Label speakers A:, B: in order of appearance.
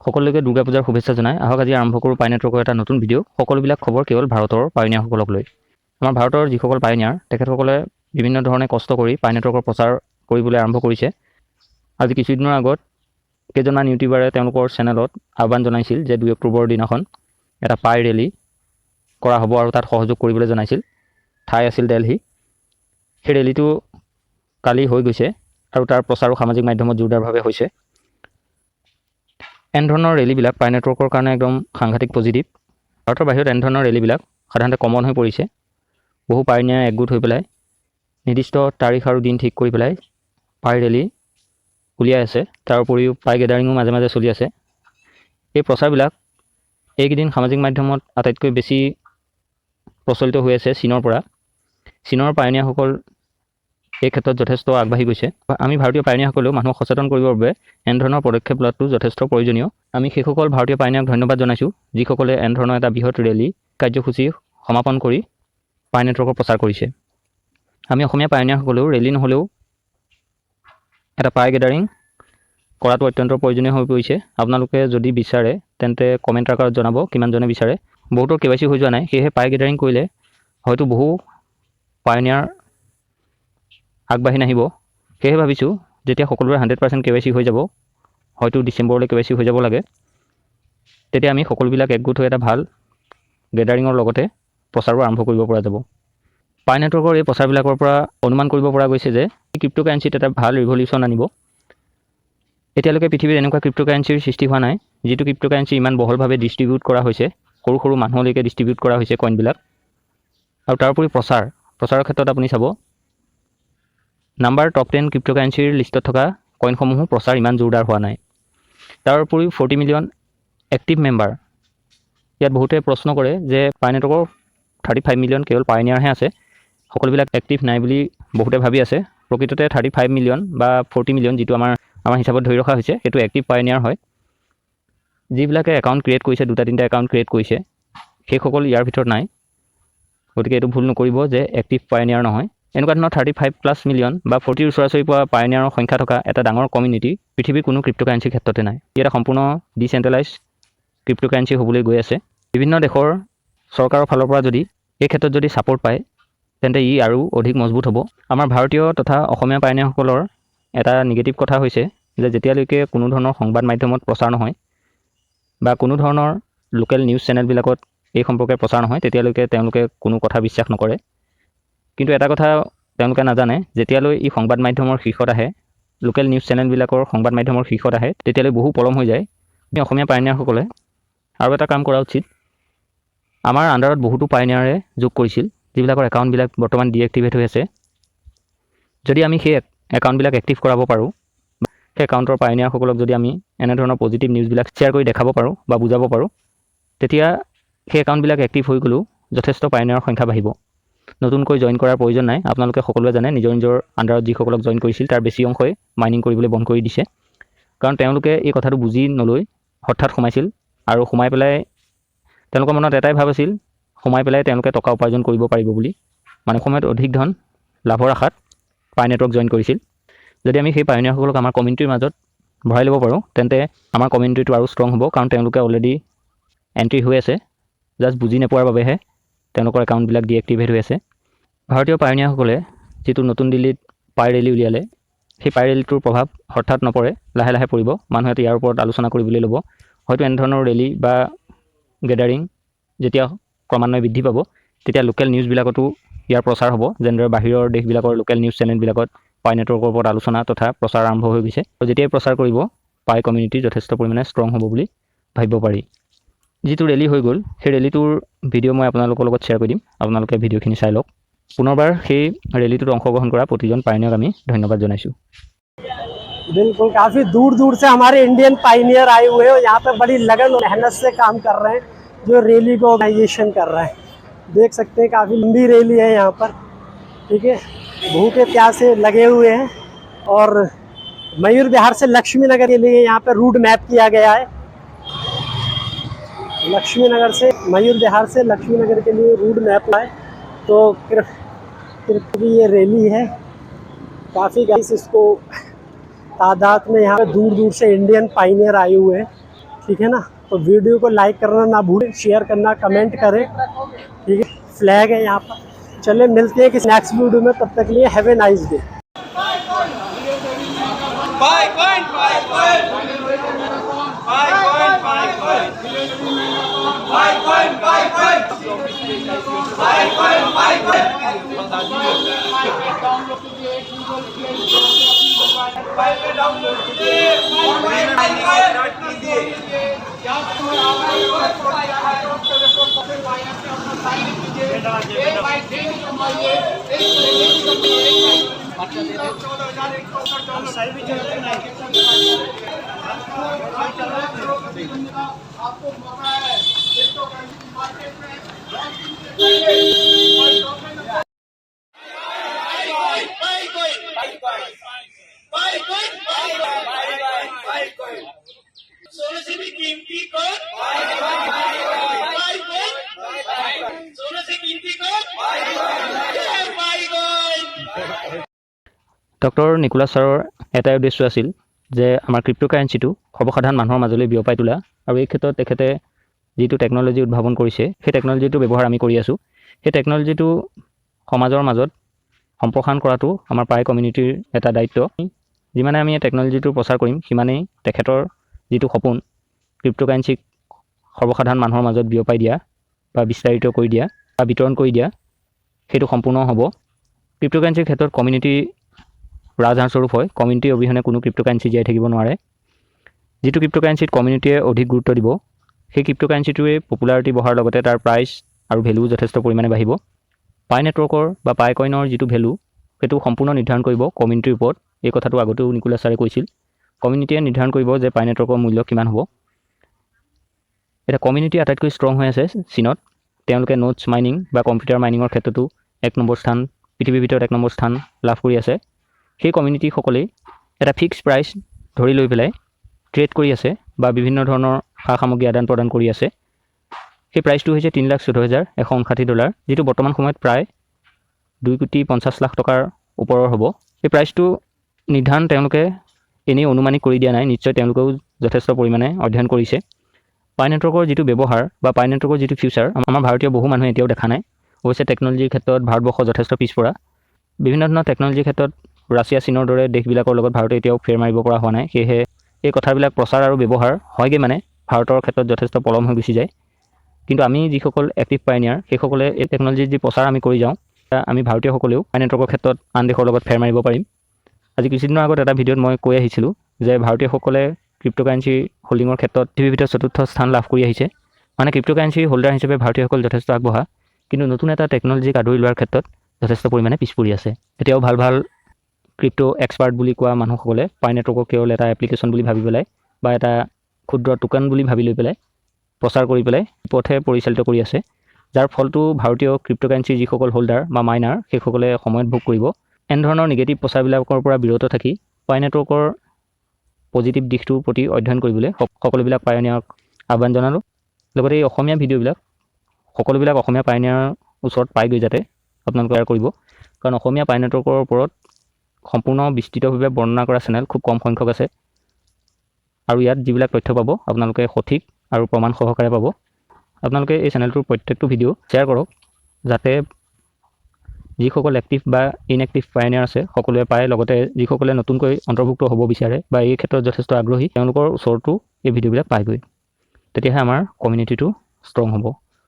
A: সকলোকে দুৰ্গা পূজাৰ শুভেচ্ছা জনাই আহক আজি আৰম্ভ কৰোঁ পাই নেটৱৰ্কৰ এটা নতুন ভিডিঅ'। সকলোবিলাক খবৰ কেৱল ভাৰতৰ পাইনিয়াৰসকলক লৈ। আমাৰ ভাৰতৰ যিসকল পাইনিয়াৰ তেখেতসকলে বিভিন্ন ধৰণে কষ্ট কৰি পাই নেটৱৰ্কৰ প্ৰচাৰ কৰিবলৈ আৰম্ভ কৰিছে। আজি কিছুদিনৰ আগত কেইজনমান ইউটিউবাৰে তেওঁলোকৰ চেনেলত আহ্বান জনাইছিল যে 2 অক্টোবৰৰ দিনাখন এটা পাই ৰেলী কৰা হ'ব আৰু তাত সহযোগ কৰিবলৈ জনাইছিল। ঠাই আছিল দিল্লী। সেই ৰেলীটো কালি হৈ গৈছে আৰু তাৰ প্ৰচাৰো সামাজিক মাধ্যমত জোৰদাৰভাৱে হৈছে। এনেধৰণৰ ৰেলীবিলাক পাই নেটৱৰ্কৰ কাৰণে একদম সাংঘাতিক পজিটিভ। ভাৰতৰ বাহিৰত এনেধৰণৰ ৰেলীবিলাক সাধাৰণতে কমন হৈ পৰিছে। বহু পাইনিয়াৰে একগোট হৈ পেলাই নিৰ্দিষ্ট তাৰিখ আৰু দিন ঠিক কৰি পেলাই পাই ৰেলী উলিয়াই আছে। তাৰ উপৰিও পাই গেডাৰিঙো মাজে মাজে চলি আছে। এই প্ৰচাৰবিলাক এইকেইদিন সামাজিক মাধ্যমত আটাইতকৈ বেছি প্ৰচলিত হৈ আছে চীনৰ পৰা। চীনৰ পাইনিয়াৰসকল এই ক্ষেত্ৰত যথেষ্ট আগবাঢ়ি গৈছে। আমি ভাৰতীয় পাইনিয়াৰসকলেও মানুহক সচেতন কৰিবৰ বাবে এনেধৰণৰ পদক্ষেপ লোৱাটো যথেষ্ট প্ৰয়োজনীয়। আমি সেইসকল ভাৰতীয় পাইনিয়াৰক ধন্যবাদ জনাইছোঁ যিসকলে এনেধৰণৰ এটা বৃহৎ ৰেলী কাৰ্যসূচী সমাপন কৰি পাই নেটৱৰ্কৰ প্ৰচাৰ কৰিছে। আমি অসমীয়া পাইনিয়াৰসকলেও ৰেলী নহ'লেও এটা পাই গেডাৰিং কৰাটো অত্যন্ত প্ৰয়োজনীয় হৈ পৰিছে। আপোনালোকে যদি বিচাৰে তেন্তে কমেণ্ট আকাৰত জনাব কিমানজনে বিচাৰে। বহুতৰ KYC হৈ যোৱা নাই, সেয়েহে পাই গেডাৰিং কৰিলে হয়তো বহু পাইনিয়াৰ আগবাঢ়ি নাহিব। সেয়েহে ভাবিছোঁ যেতিয়া সকলোৰে 100% KYC হৈ যাব, হয়তো ডিচেম্বৰলৈ KYC হৈ যাব লাগে, তেতিয়া আমি সকলোবিলাক একগোট হৈ এটা ভাল গেডাৰিঙৰ লগতে প্ৰচাৰো আৰম্ভ কৰিব পৰা যাব। পাই নেটৱৰ্কৰ এই প্ৰচাৰবিলাকৰ পৰা অনুমান কৰিব পৰা গৈছে যে ক্ৰিপ্ট'কাৰেঞ্চিত এটা ভাল ৰিভলিউশ্যন আনিব। এতিয়ালৈকে পৃথিৱীত এনেকুৱা ক্ৰিপ্ট'কাৰেঞ্চিৰ সৃষ্টি হোৱা নাই যিটো ক্ৰিপ্ট'কাৰেঞ্চি ইমান বহলভাৱে ডিষ্ট্ৰিবিউট কৰা হৈছে, সৰু সৰু মানুহলৈকে ডিষ্ট্ৰিবিউট কৰা হৈছে কইনবিলাক। আৰু তাৰ উপৰি প্ৰচাৰৰ ক্ষেত্ৰত আপুনি চাব নাম্বাৰ টপ 10 ক্ৰিপ্ট'কাৰেঞ্চিৰ লিষ্টত থকা কইনসমূহো প্ৰচাৰ ইমান জোৰদাৰ হোৱা নাই। তাৰ উপৰিও 40 মিলিয়ন এক্টিভ মেম্বাৰ। ইয়াত বহুতে প্ৰশ্ন কৰে যে পাই নেটৱৰ্কৰ 35 মিলিয়ন কেৱল পাইনিয়াৰহে আছে, সকলোবিলাক এক্টিভ নাই বুলি বহুতে ভাবি আছে। প্ৰকৃততে 35 মিলিয়ন বা 40 মিলিয়ন যিটো আমাৰ হিচাপত ধৰি ৰখা হৈছে সেইটো এক্টিভ পাইনিয়াৰ হয়। যিবিলাকে একাউণ্ট ক্ৰিয়েট কৰিছে, 2-3টা একাউণ্ট ক্ৰিয়েট কৰিছে, সেইসকল ইয়াৰ ভিতৰত নাই। গতিকে এইটো ভুল নকৰিব যে এক্টিভ পাইনিয়াৰ নহয়। এনেকুৱা ধৰণৰ 35+ মিলিয়ন বা 40ৰ ওচৰা-ওচৰি পোৱা পাইনিয়াৰৰ সংখ্যা থকা এটা ডাঙৰ কমিউনিটি পৃথিৱীৰ কোনো ক্ৰিপ্ট'কাৰেঞ্চিৰ ক্ষেত্ৰতে নাই। ই এটা সম্পূৰ্ণ ডিচেণ্ট্ৰেলাইজ ক্ৰিপ্ট'কাৰেঞ্চি হ'বলৈ গৈ আছে। বিভিন্ন দেশৰ চৰকাৰৰ ফালৰ পৰা যদি এই ক্ষেত্ৰত যদি ছাপোৰ্ট পায় তেন্তে ই আৰু অধিক মজবুত হ'ব। আমাৰ ভাৰতীয় তথা অসমীয়া পাইনিয়াৰসকলৰ এটা নিগেটিভ কথা হৈছে যে যেতিয়ালৈকে কোনো ধৰণৰ সংবাদ মাধ্যমত প্ৰচাৰ নহয় বা কোনো ধৰণৰ লোকেল নিউজ চেনেলবিলাকত এই সম্পৰ্কে প্ৰচাৰ নহয় তেতিয়ালৈকে তেওঁলোকে কোনো কথা বিশ্বাস নকৰে। কিন্তু এটা কথা তেওঁলোকে নাজানে, যেতিয়ালৈ ই সংবাদ মাধ্যমৰ শীৰ্ষত আহে, লোকেল নিউজ চেনেলবিলাকৰ সংবাদ মাধ্যমৰ শীৰ্ষত আহে, তেতিয়ালৈ বহু পলম হৈ যায়। অসমীয়া পাইনিয়াৰসকলে আৰু এটা কাম কৰা উচিত। আমাৰ আণ্ডাৰত বহুতো পাইনিয়াৰে যোগ কৰিছিল যিবিলাকৰ একাউণ্টবিলাক বৰ্তমান ডিএক্টিভেট হৈ আছে। যদি আমি সেই একাউণ্টবিলাক এক্টিভ কৰাব পাৰোঁ, সেই একাউণ্টৰ পাইনিয়াৰসকলক যদি আমি এনেধৰণৰ পজিটিভ নিউজবিলাক শ্বেয়াৰ কৰি দেখাব পাৰোঁ বা বুজাব পাৰোঁ, তেতিয়া সেই একাউণ্টবিলাক এক্টিভ হৈ গ'লেও যথেষ্ট পাইনিয়াৰৰ সংখ্যা বাঢ়িব। নতুনকৈ জইন কৰাৰ প্ৰয়োজন নাই। আপোনালোকে সকলোৱে জানে নিজৰ নিজৰ আণ্ডাৰত যিসকলক জইন কৰিছিল তাৰ বেছি অংশই মাইনিং কৰিবলৈ বন্ধ কৰি দিছে। কাৰণ তেওঁলোকে এই কথাটো বুজি নলৈ হঠাৎ সোমাইছিল আৰু সোমাই পেলাই তেওঁলোকৰ মনত এটাই ভাৱ আছিল, সোমাই পেলাই তেওঁলোকে টকা উপাৰ্জন কৰিব পাৰিব বুলি। মানে সময়ত অধিক ধন লাভৰ আশাত পাই নেটৱৰ্ক জইন কৰিছিল। যদি আমি সেই পাইনিয়াৰসকলক আমাৰ কমিউনিটিৰ মাজত ভৰাই ল'ব পাৰোঁ তেন্তে আমাৰ কমিউনিটিটো আৰু ষ্ট্ৰং হ'ব। কাৰণ তেওঁলোকে অলৰেডি এণ্ট্ৰি হৈ আছে, জাষ্ট বুজি নোপোৱাৰ বাবেহে তেওঁলোকৰ একাউণ্টবিলাক ডিএক্টিভেট হৈ আছে। ভাৰতীয় পাইনিয়াৰসকলে যিটো নতুন দিল্লীত পাই ৰেলী উলিয়ালে, সেই পাই ৰেলীটোৰ প্ৰভাৱ হঠাৎ নপৰে, লাহে লাহে পৰিব। মানুহে ইয়াৰ ওপৰত আলোচনা কৰিবলৈ ল'ব। হয়তো এনেধৰণৰ ৰেলী বা গেডাৰিং যেতিয়া ক্ৰমান্বয়ে বৃদ্ধি পাব তেতিয়া লোকেল নিউজবিলাকতো ইয়াৰ প্ৰচাৰ হ'ব। যেনেদৰে বাহিৰৰ দেশবিলাকৰ লোকেল নিউজ চেনেলবিলাকত পাই নেটৱৰ্কৰ ওপৰত আলোচনা তথা প্ৰচাৰ আৰম্ভ হৈ গৈছে। আৰু যেতিয়াই প্ৰচাৰ কৰিব পাই কমিউনিটি যথেষ্ট পৰিমাণে ষ্ট্ৰং হ'ব বুলি ভাবিব পাৰি। যিটো ৰেলী হৈ গ'ল সেই ৰেলীটোৰ ভিডিঅ' মই আপোনালোকৰ লগত শ্বেয়াৰ কৰি দিম, আপোনালোকে ভিডিঅ'খিনি চাই লওক। পুনৰবাৰ সেই ৰেলীটোত অংশগ্ৰহণ কৰা প্ৰতিজন পাইনিয়াৰক আমি ধন্যবাদ জনাইছোঁ।
B: बिल्कुल, काफ़ी दूर दूर से हमारे इंडियन पाइनियर आए हुए हैं और यहाँ पे बड़ी लगन और मेहनत से काम कर रहे हैं, जो रैली को ऑर्गेनाइजेशन कर रहे हैं। देख सकते हैं काफ़ी लंबी रैली है यहाँ पर, ठीक है। भूखे प्यास से लगे हुए हैं और मयूर विहार से लक्ष्मी नगर के लिए यहाँ पर रूट मैप किया गया है। लक्ष्मी नगर से मयूर विहार से लक्ष्मी नगर के लिए रूट मैप है। तो फिर ये रैली है, काफ़ी गाइस इसको तादाद में यहाँ पे दूर दूर से इंडियन पाइनियर आए हुए हैं। ठीक है ना। तो वीडियो को लाइक करना ना भूलें, शेयर करना, कमेंट करें, ठीक है। फ्लैग है यहाँ पर। चलिए मिलते हैं किसी नेक्स्ट वीडियो में, तब तक के लिए हैव ए नाइस डे। आपको मौका है मार्केट में सोने से भी कीमती को सोने से कीमती को
A: ডক্টৰ নিকোলাছ ছাৰৰ এটাই উদ্দেশ্য আছিল যে আমাৰ ক্ৰিপ্ট'কাৰেঞ্চিটো সৰ্বসাধাৰণ মানুহৰ মাজলৈ বিয়পাই তোলা, আৰু এই ক্ষেত্ৰত তেখেতে যিটো টেকন'লজি উদ্ভাৱন কৰিছে সেই টেকন'লজিটো ব্যৱহাৰ আমি কৰি আছোঁ। সেই টেকন'লজিটো সমাজৰ মাজত সম্প্ৰসাৰণ কৰাটো আমাৰ প্ৰায় কমিউনিটিৰ এটা দায়িত্ব। যিমানে আমি এই টেকন'লজিটো প্ৰচাৰ কৰিম সিমানেই তেখেতৰ যিটো সপোন ক্ৰিপ্ট'কাৰেঞ্চিক সৰ্বসাধাৰণ মানুহৰ মাজত বিয়পাই দিয়া বা বিস্তাৰিত কৰি দিয়া বা বিতৰণ কৰি দিয়া সেইটো সম্পূৰ্ণ হ'ব। ক্ৰিপ্ট'কাৰেঞ্চিৰ ক্ষেত্ৰত কমিউনিটি ৰাজহাঁহস্বৰূপ হয়। কমিউনিটিৰ অবিহনে কোনো ক্ৰিপ্ট'কাৰেঞ্চি জীয়াই থাকিব নোৱাৰে। যিটো ক্ৰিপ্ট'কাৰেঞ্চিত কমিউনিটিয়ে অধিক গুৰুত্ব দিব সেই ক্ৰিপ্ট'কাৰেঞ্চিটোৱে পপুলাৰিটি বঢ়াৰ লগতে তাৰ প্ৰাইচ আৰু ভেলু যথেষ্ট পৰিমাণে বাঢ়িব। পাই নেটৱৰ্কৰ বা পাই কইনৰ যিটো ভেলু সেইটো সম্পূৰ্ণ নিৰ্ধাৰণ কৰিব কমিউনিটিৰ ওপৰত। এই কথাটো আগতেও নিকোলাছ ছাৰে কৈছিল। কমিউনিটিয়ে নিৰ্ধাৰণ কৰিব যে পাই নেটৱৰ্কৰ মূল্য কিমান হ'ব। এতিয়া কমিউনিটি আটাইতকৈ ষ্ট্ৰং হৈ আছে চীনত। তেওঁলোকে নোটছ মাইনিং বা কম্পিউটাৰ মাইনিঙৰ ক্ষেত্ৰতো 1 নম্বৰ স্থান, পৃথিৱীৰ ভিতৰত 1 নম্বৰ স্থান লাভ কৰি আছে। সেই কমিউনিটিসকলেই এটা ফিক্স প্ৰাইচ ধৰি লৈ পেলাই ট্ৰেড কৰি আছে বা বিভিন্ন ধৰণৰ সা সামগ্ৰী আদান প্ৰদান কৰি আছে। সেই প্ৰাইচটো হৈছে $3,14,159, যিটো বৰ্তমান সময়ত প্ৰায় $2,50,00,000 টকাৰ ওপৰৰ হ'ব। এই প্ৰাইচটো নিৰ্ধাৰণ তেওঁলোকে এনেই অনুমানিক কৰি দিয়া নাই, নিশ্চয় তেওঁলোকেও যথেষ্ট পৰিমাণে অধ্যয়ন কৰিছে। পাই নেটৱৰ্কৰ যিটো ব্যৱহাৰ বা পাই নেটৱৰ্কৰ যিটো ফিউচাৰ আমাৰ ভাৰতীয় বহু মানুহে এতিয়াও দেখা নাই। অৱশ্যে টেকন'লজিৰ ক্ষেত্ৰত ভাৰতবৰ্ষ যথেষ্ট পিছপৰা। বিভিন্ন ধৰণৰ টেকন'লজিৰ ক্ষেত্ৰত ৰাছিয়া, চীনৰ দৰে দেশবিলাকৰ লগত ভাৰতে এতিয়াও ফেৰ মাৰিব পৰা হোৱা নাই। সেয়েহে এই কথাবিলাক প্ৰচাৰ আৰু ব্যৱহাৰ হয়গৈ মানে ভাৰতৰ ক্ষেত্ৰত যথেষ্ট পলম হৈ গুচি যায়। কিন্তু আমি যিসকল এক্টিভ পাইনিয়াৰ সেইসকলে এই টেকন'লজিৰ যি প্ৰচাৰ আমি কৰি যাওঁ, আমি ভাৰতীয়সকলেও পাই নেটৱৰ্কৰ ক্ষেত্ৰত আন দেশৰ লগত ফেৰ মাৰিব পাৰিম। আজি কিছুদিনৰ আগত এটা ভিডিঅ'ত মই কৈ আহিছিলোঁ যে ভাৰতীয়সকলে ক্ৰিপ্ট'কাৰেঞ্চি হোল্ডিঙৰ ক্ষেত্ৰত পৃথিৱীৰ ভিতৰত 4ৰ্থ স্থান লাভ কৰি আহিছে। মানে ক্ৰিপ্ট'কাৰেঞ্চি হোল্ডাৰ হিচাপে ভাৰতীয়সকল যথেষ্ট আগবঢ়া, কিন্তু নতুন এটা টেকন'লজিক আদৰি লোৱাৰ ক্ষেত্ৰত যথেষ্ট পৰিমাণে পিছ পৰি আছে। এতিয়াও ভাল ভাল ক্ৰিপ্ট' এক্সপাৰ্ট বুলি কোৱা মানুহসকলে পাই নেটৱৰ্কক কেৱল এটা এপ্লিকেশ্যন বুলি ভাবি পেলাই বা এটা ক্ষুদ্ৰ টোকেন বুলি ভাবি লৈ পেলাই প্ৰচাৰ কৰি পেলাই পথে পৰিচালিত কৰি আছে, যাৰ ফলটো ভাৰতীয় ক্ৰিপ্ট'কাৰেঞ্চিৰ যিসকল হোল্ডাৰ বা মাইনাৰ সেইসকলে সময়ত ভোগ কৰিব। এনেধৰণৰ নিগেটিভ প্ৰচাৰবিলাকৰ পৰা বিৰত থাকি পাই নেটৱৰ্কৰ পজিটিভ দিশটোৰ প্ৰতি অধ্যয়ন কৰিবলৈ সকলোবিলাক পাইনিয়াৰক আহ্বান জনালোঁ। লগতে এই অসমীয়া ভিডিঅ'বিলাক সকলোবিলাক অসমীয়া পাইনিয়াৰৰ ওচৰত পাইগৈ যাতে আপোনালোকে শ্বেয়াৰ কৰিব, কাৰণ অসমীয়া পাই নেটৱৰ্কৰ ওপৰত সম্পূৰ্ণ বিস্তৃতভাৱে বৰ্ণনা কৰা চেনেল খুব কম সংখ্যক আছে, আৰু ইয়াত যিবিলাক তথ্য পাব আপোনালোকে সঠিক আৰু প্ৰমাণ সহকাৰে পাব। আপোনালোকে এই চেনেলটোৰ প্ৰত্যেকটো ভিডিঅ' শ্বেয়াৰ কৰক, যাতে যিসকল এক্টিভ বা ইনএক্টিভ পাইনিয়াৰ আছে সকলোৱে পায়, লগতে যিসকলে নতুনকৈ অন্তৰ্ভুক্ত হ'ব বিচাৰে বা এই ক্ষেত্ৰত যথেষ্ট আগ্ৰহী তেওঁলোকৰ ওচৰতো এই ভিডিঅ'বিলাক পায়গৈ। তেতিয়াহে আমাৰ কমিউনিটিটো ষ্ট্ৰং হ'ব।